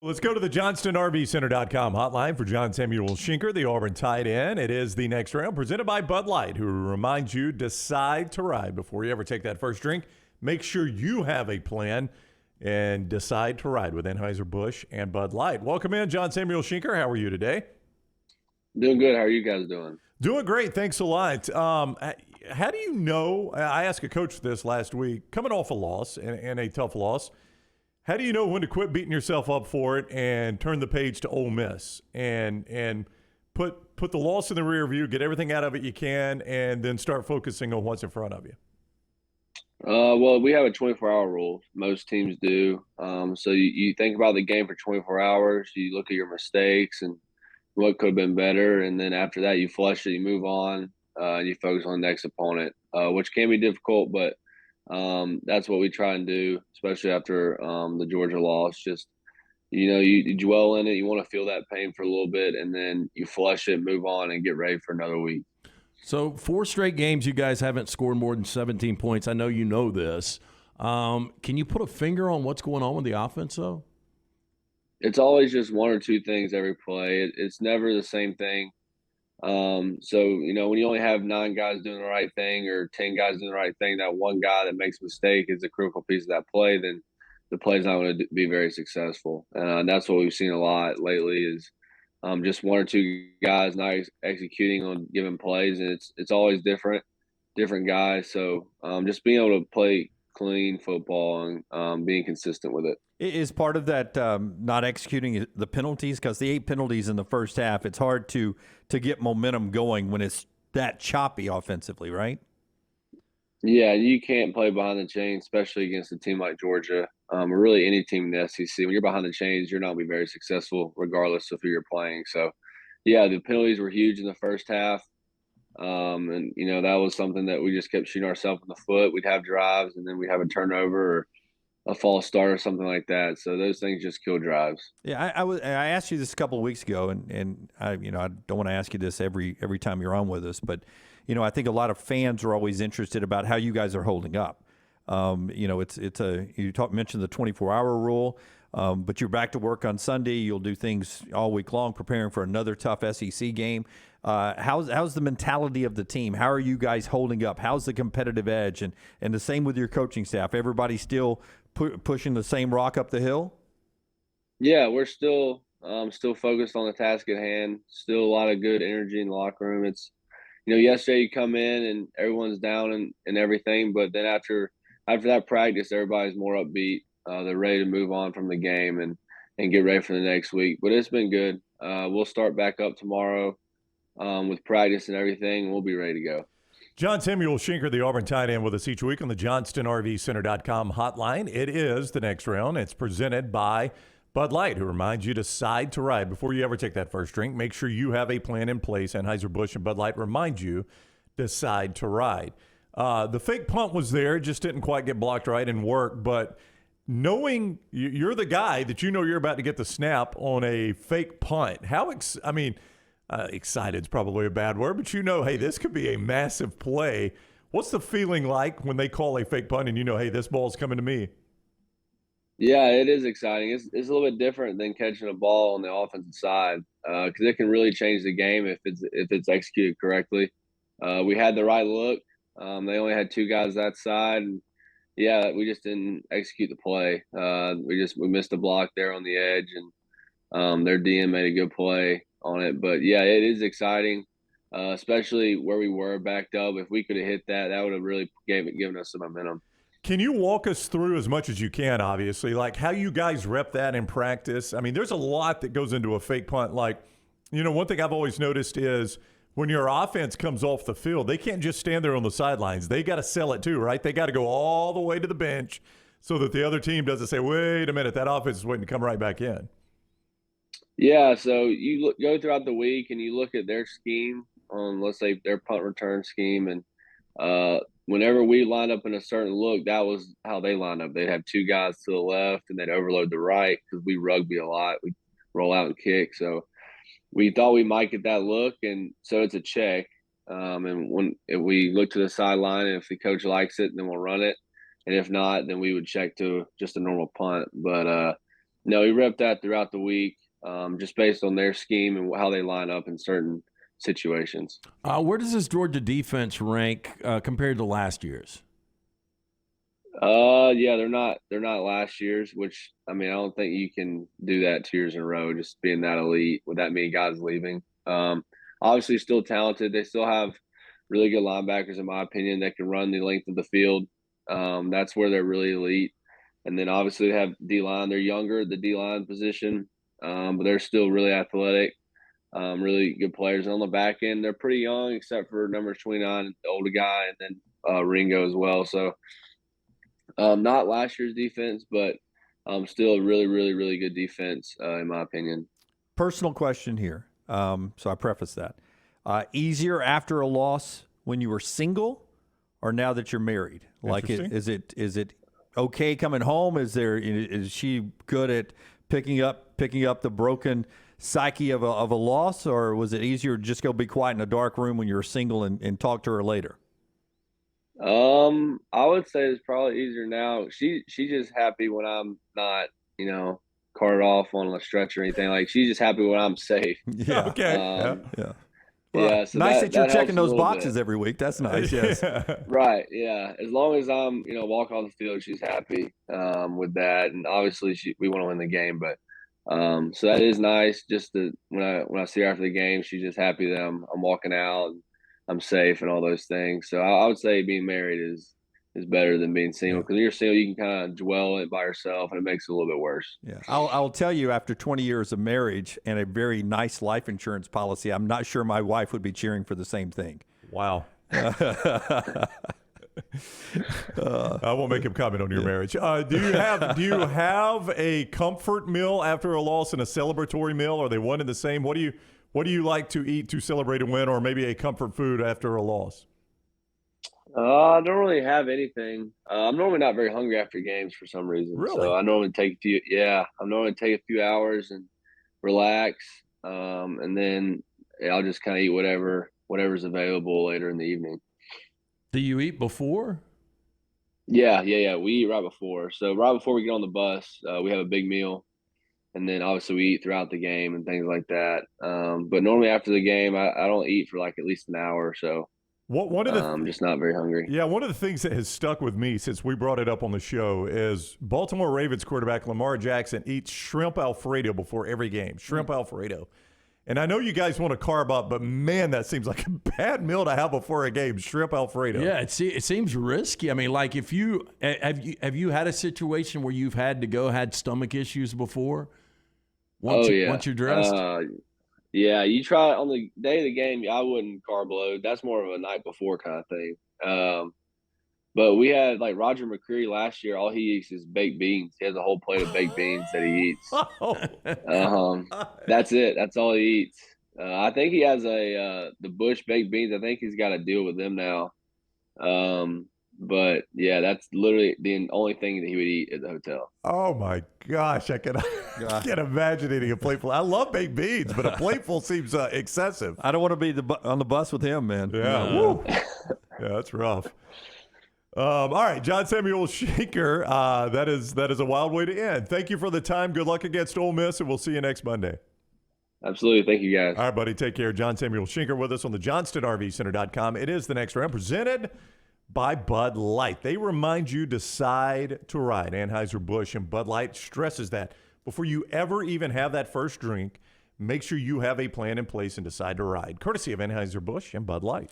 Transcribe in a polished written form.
Let's go to the JohnstonRVCenter.com hotline for John Samuel Shenker, the Auburn tight end. It is the next round presented by Bud Light, who reminds you, decide to ride before you ever take that first drink. Make sure you have a plan and decide to ride with Anheuser-Busch and Bud Light. Welcome in, John Samuel Shenker. How are you today? Doing good. How are you guys doing? Doing great. Thanks a lot. How do you know? I asked a coach this last week, coming off a loss and a tough loss. How do you know when to quit beating yourself up for it and turn the page to Ole Miss and put the loss in the rear view, get everything out of it you can, and then start focusing on what's in front of you? Well, we have a 24-hour rule. Most teams do. So you think about the game for 24 hours. You look at your mistakes and what could have been better, and then after that, you flush it, you move on, and you focus on the next opponent, which can be difficult, but that's what we try and do, especially after the Georgia loss. Just you dwell in it. You want to feel that pain for a little bit, and then you flush it, move on, and get ready for another week. So 4 straight games you guys haven't scored more than 17 points. I know you know this. Can you put a finger on what's going on with the offense, though? It's always just one or two things every play. It's never the same thing. So, when you only have 9 guys doing the right thing or 10 guys doing the right thing, that one guy that makes a mistake is a critical piece of that play, then the play's not going to be very successful. And that's what we've seen a lot lately is just one or two guys not executing on given plays. And it's always different guys. So just being able to play clean football and being consistent with it. Is part of that not executing the penalties? Because the 8 penalties in the first half, it's hard to get momentum going when it's that choppy offensively, right? Yeah, you can't play behind the chains, especially against a team like Georgia, or really any team in the SEC. When you're behind the chains, you're not going to be very successful regardless of who you're playing. So, yeah, the penalties were huge in the first half. And, that was something that we just kept shooting ourselves in the foot. We'd have drives, and then we'd have a turnover or a false start or something like that. So those things just kill drives. Yeah, I asked you this a couple of weeks ago, and I don't want to ask you this every time you're on with us, but I think a lot of fans are always interested about how you guys are holding up. Mentioned the 24-hour rule, but you're back to work on Sunday. You'll do things all week long preparing for another tough SEC game. How's the mentality of the team? How are you guys holding up? How's the competitive edge? And the same with your coaching staff. Everybody still pushing the same rock up the hill? Yeah, we're still focused on the task at hand. Still a lot of good energy in the locker room. It's, yesterday you come in and everyone's down and everything, but then after that practice, everybody's more upbeat. They're ready to move on from the game and get ready for the next week. But it's been good. We'll start back up tomorrow with practice and everything, and we'll be ready to go. John Samuel Shenker, the Auburn tight end, with us each week on the JohnstonRVCenter.com hotline. It is the next round. It's presented by Bud Light, who reminds you to decide to ride before you ever take that first drink. Make sure you have a plan in place. Anheuser-Busch and Bud Light remind you, decide to ride. The fake punt was there, just didn't quite get blocked right and work. But knowing you're the guy that you're about to get the snap on a fake punt, excited is probably a bad word, but hey, this could be a massive play. What's the feeling like when they call a fake punt and hey, this ball's coming to me? Yeah, it is exciting. It's a little bit different than catching a ball on the offensive side because it can really change the game if it's executed correctly. We had the right look. They only had 2 guys that side, and yeah, we just didn't execute the play. We missed a block there on the edge, and their DM made a good play on it. But yeah, it is exciting, especially where we were backed up. If we could have hit that, that would have really given us some momentum. Can you walk us through as much as you can, obviously, like how you guys rep that in practice? There's a lot that goes into a fake punt. Like, one thing I've always noticed is when your offense comes off the field, they can't just stand there on the sidelines. They got to sell it too, right? They got to go all the way to the bench so that the other team doesn't say, wait a minute, that offense is waiting to come right back in. Yeah, so you go throughout the week and you look at their scheme on, let's say, their punt return scheme, and whenever we lined up in a certain look, that was how they lined up. They'd have 2 guys to the left, and they'd overload the right because we rugby a lot. We roll out and kick. So we thought we might get that look, and so it's a check. And if we look to the sideline, and if the coach likes it, then we'll run it. And if not, then we would check to just a normal punt. But No, he repped that throughout the week, just based on their scheme and how they line up in certain situations. Where does this Georgia defense rank compared to last year's? Yeah, they're not last year's, which I mean, I don't think you can do that 2 years in a row, just being that elite with that many guys leaving. Obviously still talented. They still have really good linebackers, in my opinion, that can run the length of the field. That's where they're really elite. And then obviously they have D-line. They're younger, the D-line position, but they're still really athletic, really good players. And on the back end, they're pretty young, except for number 29, the older guy, and then Ringo as well. So not last year's defense, but still a really, really, really good defense, in my opinion. Personal question here. So I preface that. Easier after a loss when you were single, or now that you're married? Like, is it okay coming home? Is she good at picking up the broken psyche of a loss, or was it easier to just go be quiet in a dark room when you were single and talk to her later? I would say it's probably easier now. She's just happy when I'm not, carted off on a stretch or anything. Like, she's just happy when I'm safe. Yeah. Okay. Yeah. Well, yeah. So nice that you're checking those boxes bit. every week. That's nice. Yes. Right. Yeah. As long as I'm, walking on the field, she's happy with that. And obviously we want to win the game, but so that is nice. Just when I see her after the game, she's just happy that I'm walking out and I'm safe and all those things. So I would say being married is better than being single, because when you're single, you can kind of dwell it by yourself, and it makes it a little bit worse. Yeah, I'll tell you, after 20 years of marriage and a very nice life insurance policy, I'm not sure my wife would be cheering for the same thing. Wow. I won't make him comment on your marriage. Do you have a comfort meal after a loss and a celebratory meal? Are they one and the same? What do you like to eat to celebrate a win, or maybe a comfort food after a loss? I don't really have anything. I'm normally not very hungry after games for some reason. Really? So I normally take a few hours and relax, and then I'll just kind of eat whatever's available later in the evening. Do you eat before? Yeah. We eat right before. So right before we get on the bus, we have a big meal, and then obviously we eat throughout the game and things like that. But normally after the game, I don't eat for like at least an hour or so. I'm just not very hungry. Yeah, one of the things that has stuck with me since we brought it up on the show is Baltimore Ravens quarterback Lamar Jackson eats shrimp Alfredo before every game. Shrimp Alfredo. And I know you guys want to carb up, but man, that seems like a bad meal to have before a game. Shrimp Alfredo. Yeah, it seems risky. I mean, like, if you have you had a situation where you've had stomach issues before? Once you're dressed. Yeah, you try it on the day of the game. I wouldn't carb load. That's more of a night before kind of thing. But we had like Roger McCreary last year. All he eats is baked beans. He has a whole plate of baked beans that he eats. That's it. That's all he eats. I think he has the Bush baked beans. I think he's got to deal with them now. But yeah, that's literally the only thing that he would eat at the hotel. Oh my gosh, I can't imagine eating a plateful. I love baked beans, but a plateful seems excessive. I don't want to be on the bus with him, man. Yeah, No. yeah, that's rough. All right, John Samuel Shenker, that is a wild way to end. Thank you for the time. Good luck against Ole Miss, and we'll see you next Monday. Absolutely. Thank you, guys. All right, buddy. Take care. John Samuel Shenker with us on the JohnstonRVCenter.com. It is the next round, presented by Bud Light. They remind you, decide to ride. Anheuser-Busch and Bud Light stresses that before you ever even have that first drink, make sure you have a plan in place and decide to ride. Courtesy of Anheuser-Busch and Bud Light.